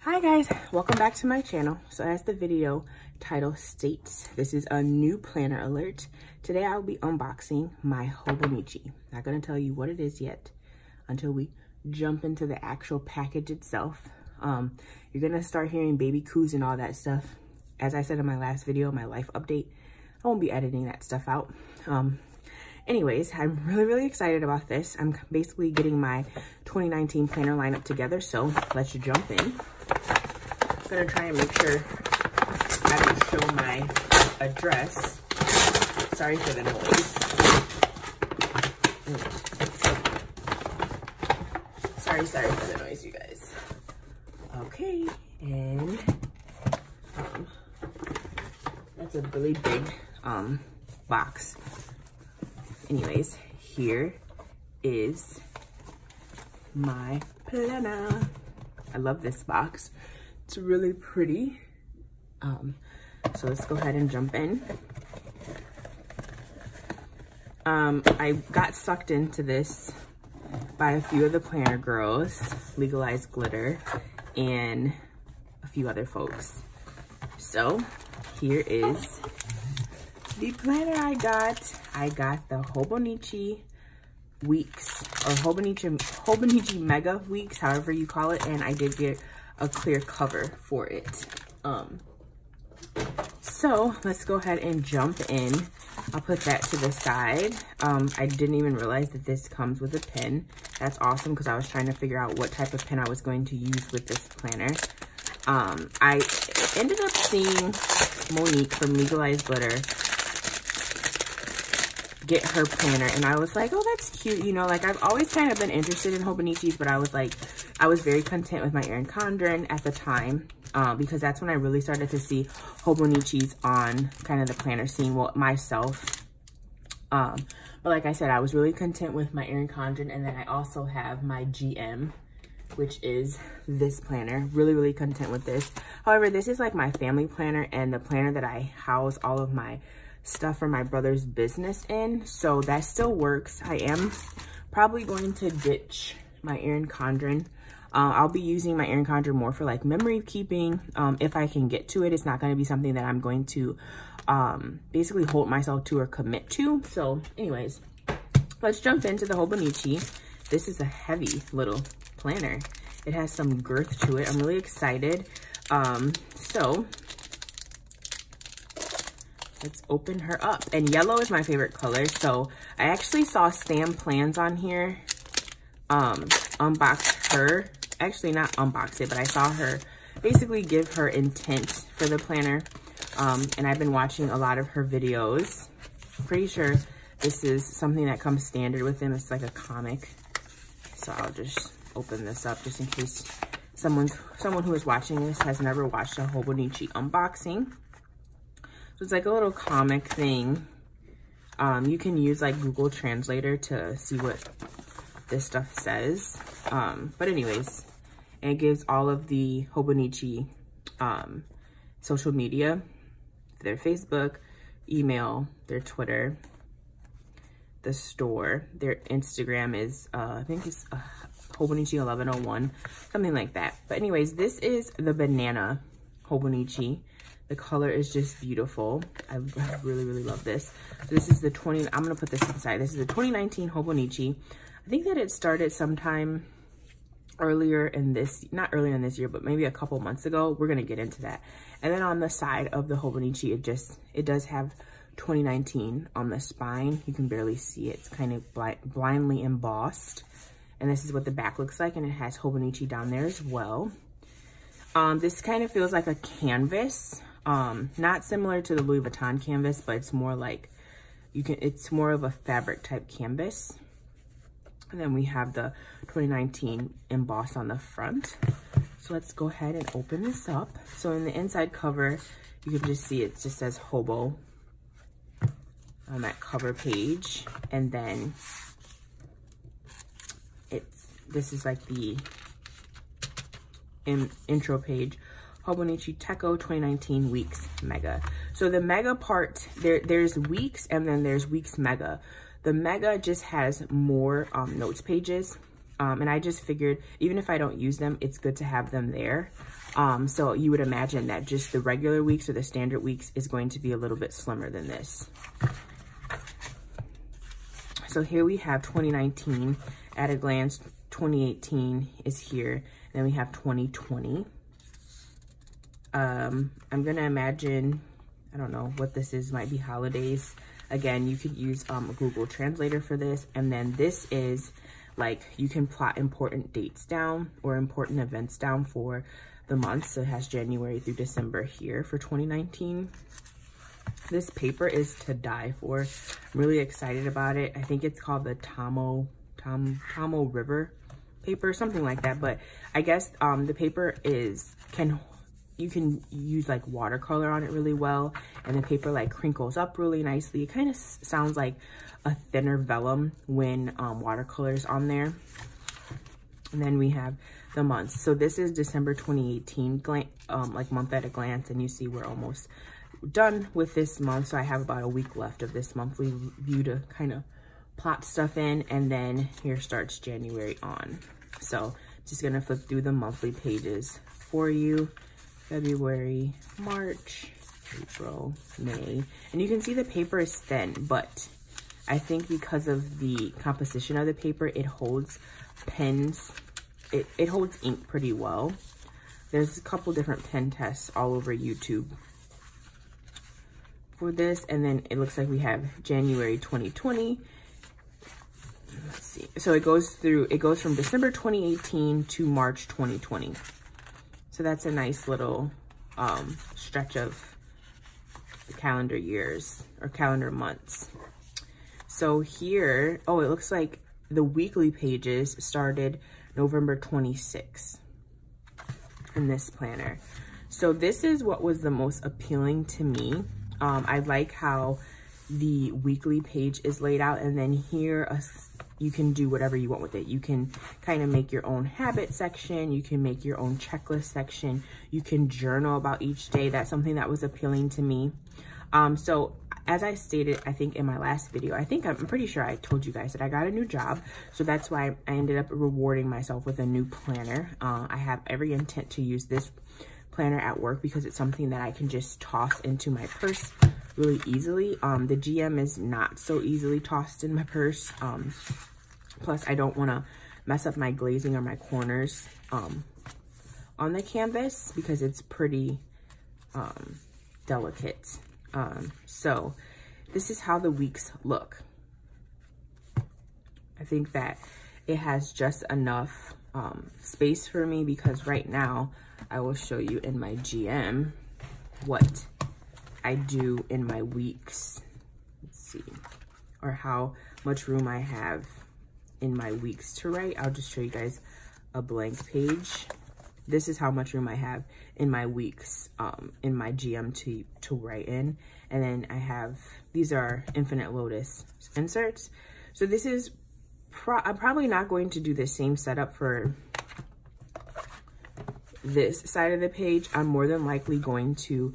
Hi guys, welcome back to my channel. So as the video title states, this is a new planner alert. Today I'll be unboxing my Hobonichi. Not gonna tell you what it is yet until we jump into the actual package itself. You're gonna start hearing baby coos and all that stuff. As I said in my last video, my life update, I won't be editing that stuff out. Anyways, I'm really excited about this. I'm basically getting my 2019 planner lineup together, so let's jump in. I'm gonna try and make sure I don't show my address. Sorry for the noise. Sorry for the noise, you guys. Okay, and that's a really big box. Anyways, here is my planner. I love this box. It's really pretty. So let's go ahead and jump in. I got sucked into this by a few of the planner girls, Legalized Glitter, and a few other folks. So here is the planner I got. I got the Hobonichi Weeks, or Hobonichi Mega Weeks, however you call it, and I did get a clear cover for it. So let's go ahead and jump in. I'll put that to the side. I didn't even realize that this comes with a pen. That's awesome, because I was trying to figure out what type of pen I was going to use with this planner. I ended up seeing Monique from Legalized Glitter get her planner, and I was like, oh, that's cute. You know, like, I've always kind of been interested in Hobonichis, but I was like, I was very content with my Erin Condren at the time, because that's when I really started to see Hobonichis on kind of the planner scene, well, myself. But like I said, I was really content with my Erin Condren, and then I also have my GM, which is this planner. Really content with this. However, this is like my family planner and the planner that I house all of my stuff for my brother's business in, so that still works. I am probably going to ditch my Erin Condren. I'll be using my Erin Condren more for like memory keeping, if I can get to it. It's not going to be something that I'm going to basically hold myself to or commit to. So anyways, let's jump into the Hobonichi. This is a heavy little planner. It has some girth to it. I'm really excited. So let's open her up. And yellow is my favorite color. So I actually saw Sam Plans on here unbox her. Actually, not unbox it, but I saw her basically give her intent for the planner. And I've been watching a lot of her videos. Pretty sure this is something that comes standard with them. It's like a comic. So I'll just open this up just in case someone who is watching this has never watched a Hobonichi unboxing. So it's like a little comic thing. You can use like Google Translator to see what this stuff says. But anyways, it gives all of the Hobonichi social media, their Facebook, email, their Twitter, the store, their Instagram is, I think it's Hobonichi 1101, something like that. But anyways, this is the banana Hobonichi. The color is just beautiful. I really love this. So this is the I'm gonna put this inside. This is the 2019 Hobonichi. I think that it started sometime earlier in this, not earlier in this year, but maybe a couple months ago. We're gonna get into that. And then on the side of the Hobonichi, it does have 2019 on the spine. You can barely see it. It's kind of blindly embossed. And this is what the back looks like, and it has Hobonichi down there as well. This kind of feels like a canvas. Not similar to the Louis Vuitton canvas, but it's more like, it's more of a fabric type canvas. And then we have the 2019 embossed on the front. So let's go ahead and open this up. So in the inside cover, you can just see it just says Hobo on that cover page. And then this is like the intro page. Hobonichi Techo 2019 Weeks Mega. So the Mega part, there's Weeks and then there's Weeks Mega. The Mega just has more notes pages. And I just figured even if I don't use them, it's good to have them there. So you would imagine that just the regular weeks or the standard weeks is going to be a little bit slimmer than this. So here we have 2019 at a glance, 2018 is here. Then we have 2020. I'm gonna imagine, I don't know what this is, might be holidays. Again, you could use a Google Translator for this. And then this is like, you can plot important dates down or important events down for the month. So it has January through December here for 2019. This paper is to die for. I'm really excited about it. I think it's called the Tomo River paper, something like that. But I guess the paper is, you can use like watercolor on it really well, and the paper like crinkles up really nicely. It kind of sounds like a thinner vellum when watercolor's on there. And then we have the months. So this is December 2018, like month at a glance, and you see we're almost done with this month. So I have about a week left of this monthly view to kind of plot stuff in, and then here starts January on. So just gonna flip through the monthly pages for you. February, March, April, May, and you can see the paper is thin, but I think because of the composition of the paper, it holds pens, it holds ink pretty well. There's a couple different pen tests all over YouTube for this. And then it looks like we have January 2020. Let's see. So it goes from December 2018 to March 2020. So that's a nice little stretch of the calendar years or calendar months. So here, oh, it looks like the weekly pages started November 26th in this planner. So this is what was the most appealing to me. I like how the weekly page is laid out, and then here you can do whatever you want with it. You can kind of make your own habit section. You can make your own checklist section. You can journal about each day. That's something that was appealing to me. So as I stated, I think in my last video, I'm pretty sure I told you guys that I got a new job. So that's why I ended up rewarding myself with a new planner. I have every intent to use this planner at work because it's something that I can just toss into my purse really easily. The GM is not so easily tossed in my purse. Plus, I don't want to mess up my glazing or my corners on the canvas because it's pretty delicate. So this is how the weeks look. I think that it has just enough space for me because right now I will show you in my GM what I do in my weeks. Let's see, or how much room I have in my weeks to write. I'll just show you guys a blank page. This is how much room I have in my weeks, in my GM to write in. And then I have, these are Infinite Lotus inserts. So this is, I'm probably not going to do the same setup for this side of the page. I'm more than likely going to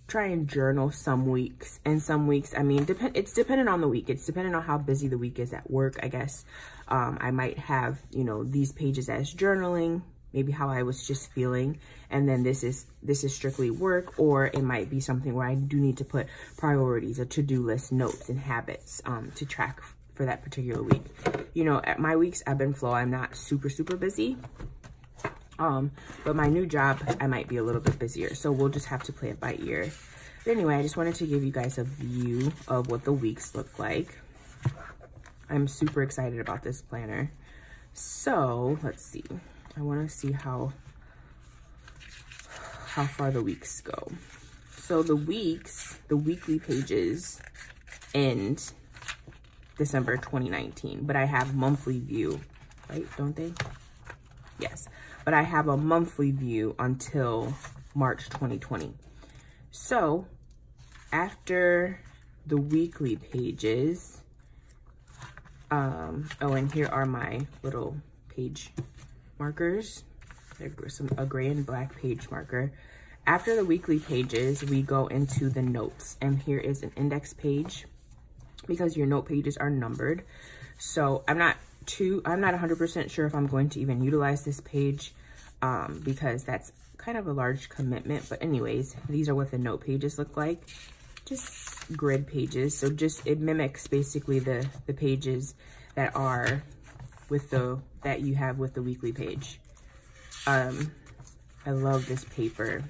try and journal some weeks, and some weeks, I mean, it's dependent on the week. It's dependent on how busy the week is at work, I guess. I might have, you know, these pages as journaling, maybe how I was just feeling, and then this is strictly work, or it might be something where I do need to put priorities, a to-do list, notes, and habits to track for that particular week. You know, at my weeks ebb and flow, I'm not super busy. But my new job, I might be a little bit busier. So we'll just have to play it by ear. But anyway, I just wanted to give you guys a view of what the weeks look like. I'm super excited about this planner. So let's see. I want to see how far the weeks go. So the weeks, the weekly pages end December 2019, but I have monthly view, right? Don't they? Yes. But I have a monthly view until March 2020. So after the weekly pages, oh, and here are my little page markers. There's a gray and black page marker. After the weekly pages, we go into the notes, and here is an index page because your note pages are numbered. So I'm not two. I'm not 100% sure if I'm going to even utilize this page because that's kind of a large commitment. But anyways, these are what the note pages look like. Just grid pages. So just, it mimics basically the pages that are with that you have with the weekly page. I love this paper.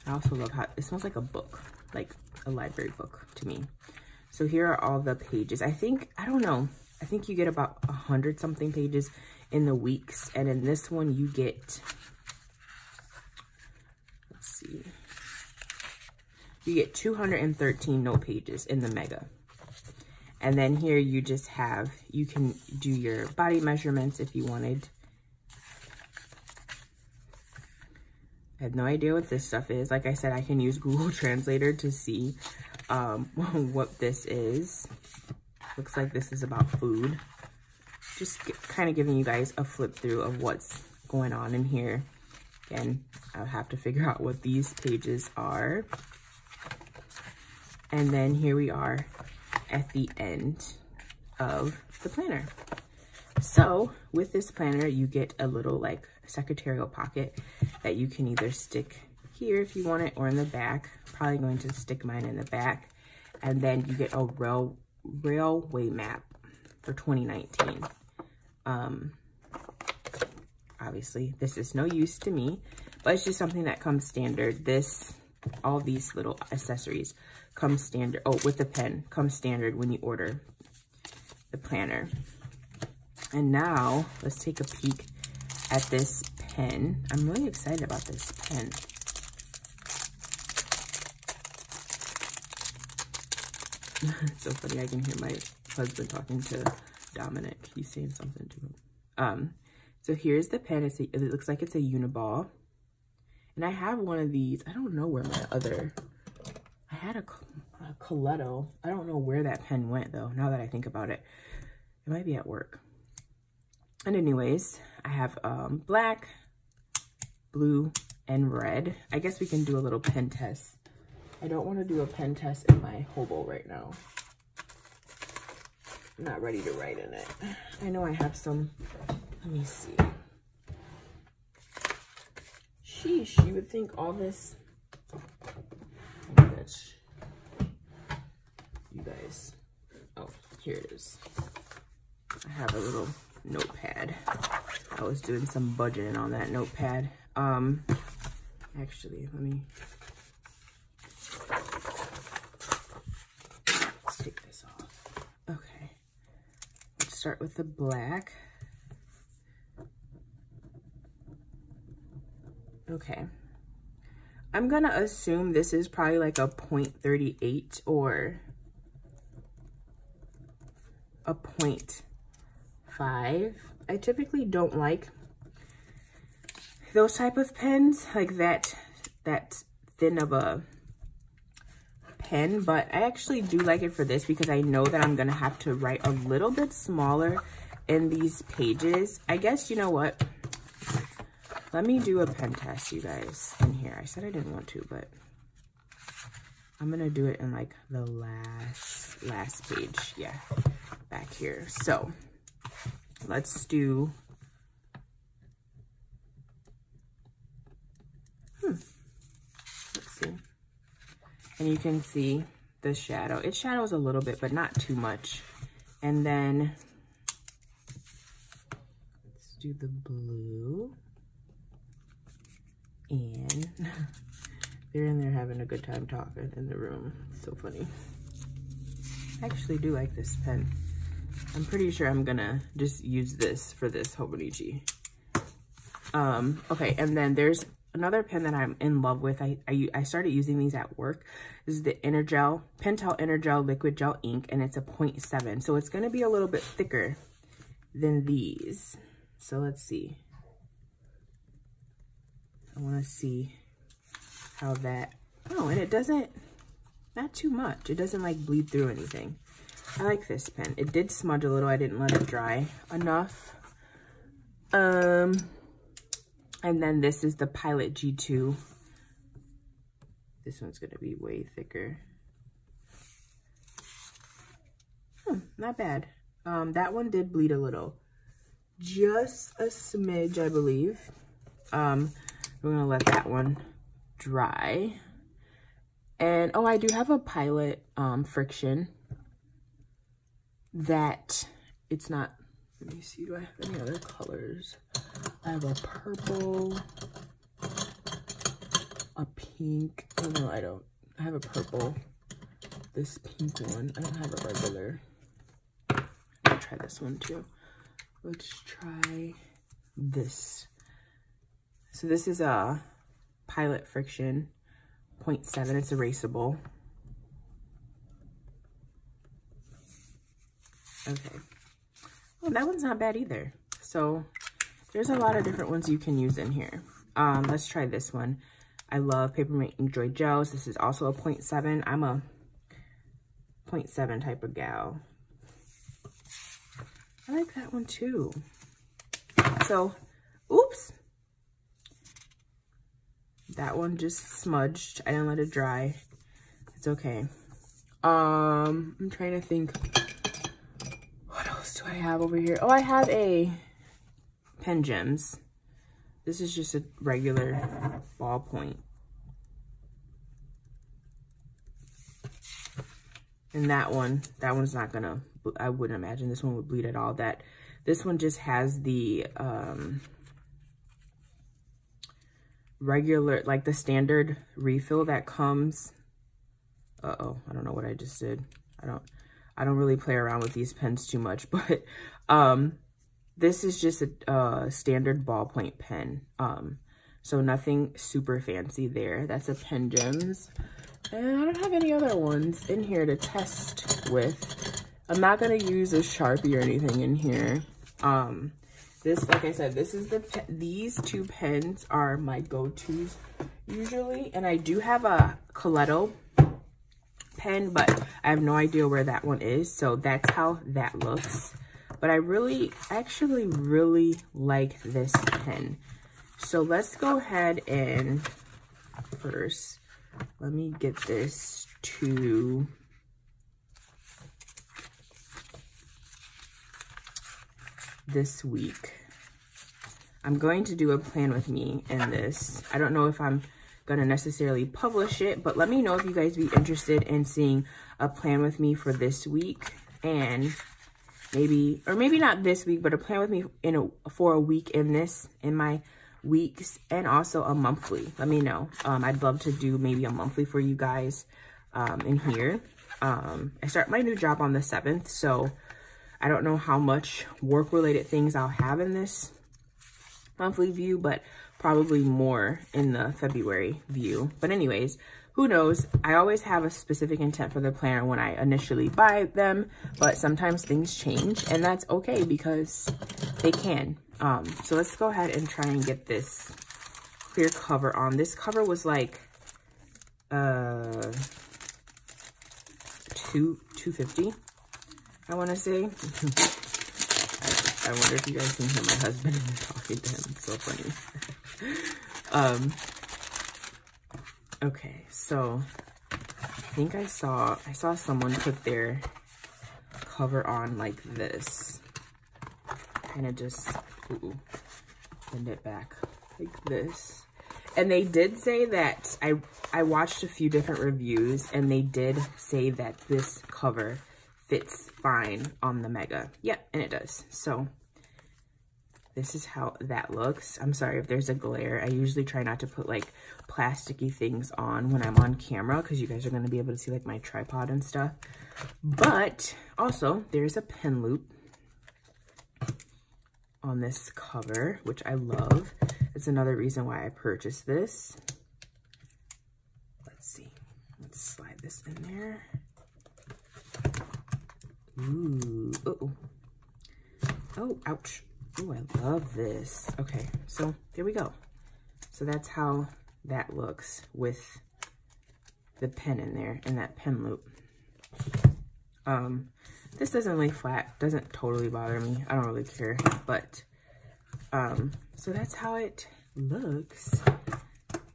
I also love how it smells like a book, like a library book to me. So here are all the pages. I don't know, I think you get about 100 something pages in the weeks. And in this one you get, let's see, you get 213 note pages in the mega. And then here you just have, you can do your body measurements if you wanted. I have no idea what this stuff is. Like I said, I can use Google Translator to see what this is. Looks like this is about food. Just kind of giving you guys a flip through of what's going on in here. Again, I'll have to figure out what these pages are. And then here we are at the end of the planner. So with this planner, you get a little like secretarial pocket that you can either stick here if you want it or in the back. Probably going to stick mine in the back. And then you get a railway map for 2019. Obviously this is no use to me, but it's just something that comes standard. All these little accessories come standard. Oh, with the pen, comes standard when you order the planner. And now let's take a peek at this pen. I'm really excited about this pen. It's so funny, I can hear my husband talking to Dominic. He's saying something to him. So here's the pen. It looks like it's a Uniball. And I have one of these. I don't know where I had a Coletto. I don't know where that pen went though, now that I think about it. It might be at work. And anyways, I have black, blue, and red. I guess we can do a little pen test. I don't want to do a pen test in my hobo right now. I'm not ready to write in it. I know I have some, let me see. Sheesh, you would think all this, oh my gosh. You guys, oh, here it is. I have a little notepad. I was doing some budgeting on that notepad. Actually, let's take this off. Okay, let's start with the black. Okay, I'm gonna assume this is probably like a 0.38 or a 0.5. I typically don't like those type of pens, like that thin of a pen, but I actually do like it for this because I know that I'm gonna have to write a little bit smaller in these pages. I guess, you know what? Let me do a pen test, you guys, in here. I said I didn't want to, but I'm gonna do it in like the last page. Yeah, back here. So let's do, let's see. And you can see the shadow. It shadows a little bit, but not too much. And then let's do the blue. And they're in there having a good time talking in the room. It's so funny. I actually do like this pen. I'm pretty sure I'm gonna just use this for this Hobonichi. Okay, and then there's another pen that I'm in love with. I started using these at work. This is the Pentel Energel Liquid Gel Ink, and it's a 0.7. So it's gonna be a little bit thicker than these. So let's see. I wanna see how that, oh, and it doesn't, not too much. It doesn't like bleed through anything. I like this pen. It did smudge a little. I didn't let it dry enough. And then this is the Pilot G2. This one's gonna be way thicker. Not bad. That one did bleed a little, just a smidge, I believe. We're gonna let that one dry. And oh, I do have a Pilot friction that it's not, let me see, do I have any other colors? I have a purple, a pink, oh no, I don't. I have a purple, this pink one. I don't have a regular. I'll try this one too. Let's try this. So this is a Pilot friction 0.7, it's erasable. Okay. Oh, that one's not bad either. So there's a lot of different ones you can use in here. Let's try this one. I love Papermate Enjoy Gels. This is also a 0.7. I'm a 0.7 type of gal. I like that one too. So, oops. That one just smudged. I didn't let it dry. It's okay. I'm trying to think. What else do I have over here? Oh, I have a Pen Gems. This is just a regular ballpoint. And that one's not gonna, I wouldn't imagine this one would bleed at all. This one just has the regular, like the standard refill that comes. Uh-oh, I don't know what I just did. I don't really play around with these pens too much, but this is just a standard ballpoint pen. So nothing super fancy there. That's a Pen Gems. And I don't have any other ones in here to test with. I'm not gonna use a Sharpie or anything in here. This, like I said, this is these two pens are my go-tos usually. And I do have a Coletto pen, but I have no idea where that one is. So that's how that looks. But I actually really like this pen. So let's go ahead and first, let me get this to this week. I'm going to do a plan with me in this. I don't know if I'm gonna necessarily publish it, but let me know if you guys be interested in seeing a plan with me for this week, and maybe, or maybe not this week, but a plan with me for a week in my weeks, and also a monthly. Let me know. I'd love to do maybe a monthly for you guys in here. I start my new job on the 7th, so I don't know how much work-related things I'll have in this monthly view, but probably more in the February view. But anyways, who knows? I always have a specific intent for the planner when I initially buy them, but sometimes things change, and that's okay because they can. So let's go ahead and try and get this clear cover on. This cover was like $250, I want to say. I wonder if you guys can hear my husband talking to him. It's so funny. Okay, so I think I saw someone put their cover on like this. Kind of just bend it back like this. And they did say that, I watched a few different reviews, and they did say that this cover fits fine on the Mega. Yep, and it does. So this is how that looks. I'm sorry if there's a glare. I usually try not to put like plasticky things on when I'm on camera, because you guys are going to be able to see like my tripod and stuff. But also there's a pen loop on this cover, which I love. It's another reason why I purchased this. Let's see. Let's slide this in there. Ooh. Uh-oh. Oh, ouch. Oh, I love this. Okay, so there we go. So that's how that looks with the pen in there and that pen loop. This doesn't lay flat, doesn't totally bother me. I don't really care, but so that's how it looks.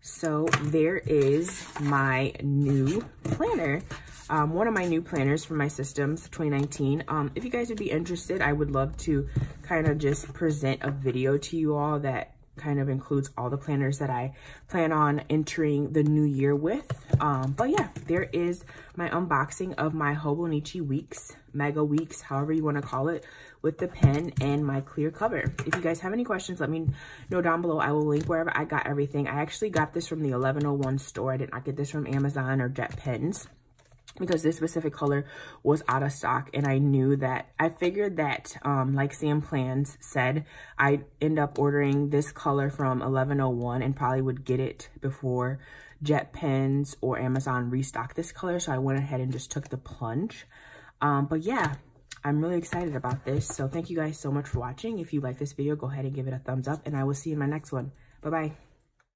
So there is my new planner. one of my new planners from my systems 2019. If you guys would be interested, I would love to kind of just present a video to you all that kind of includes all the planners that I plan on entering the new year with. But yeah, there is my unboxing of my Hobonichi Weeks, Mega Weeks, however you want to call it, with the pen and my clear cover. If you guys have any questions, let me know down below. I will link wherever I got everything. I actually got this from the 1101 store. I did not get this from Amazon or Jet Pens, because this specific color was out of stock, and I figured that like Sam Plans said, I'd end up ordering this color from 1101 and probably would get it before Jet Pens or Amazon restock this color, so I went ahead and just took the plunge. But yeah, I'm really excited about this, so thank you guys so much for watching. If you like this video, go ahead and give it a thumbs up, and I will see you in my next one. Bye bye.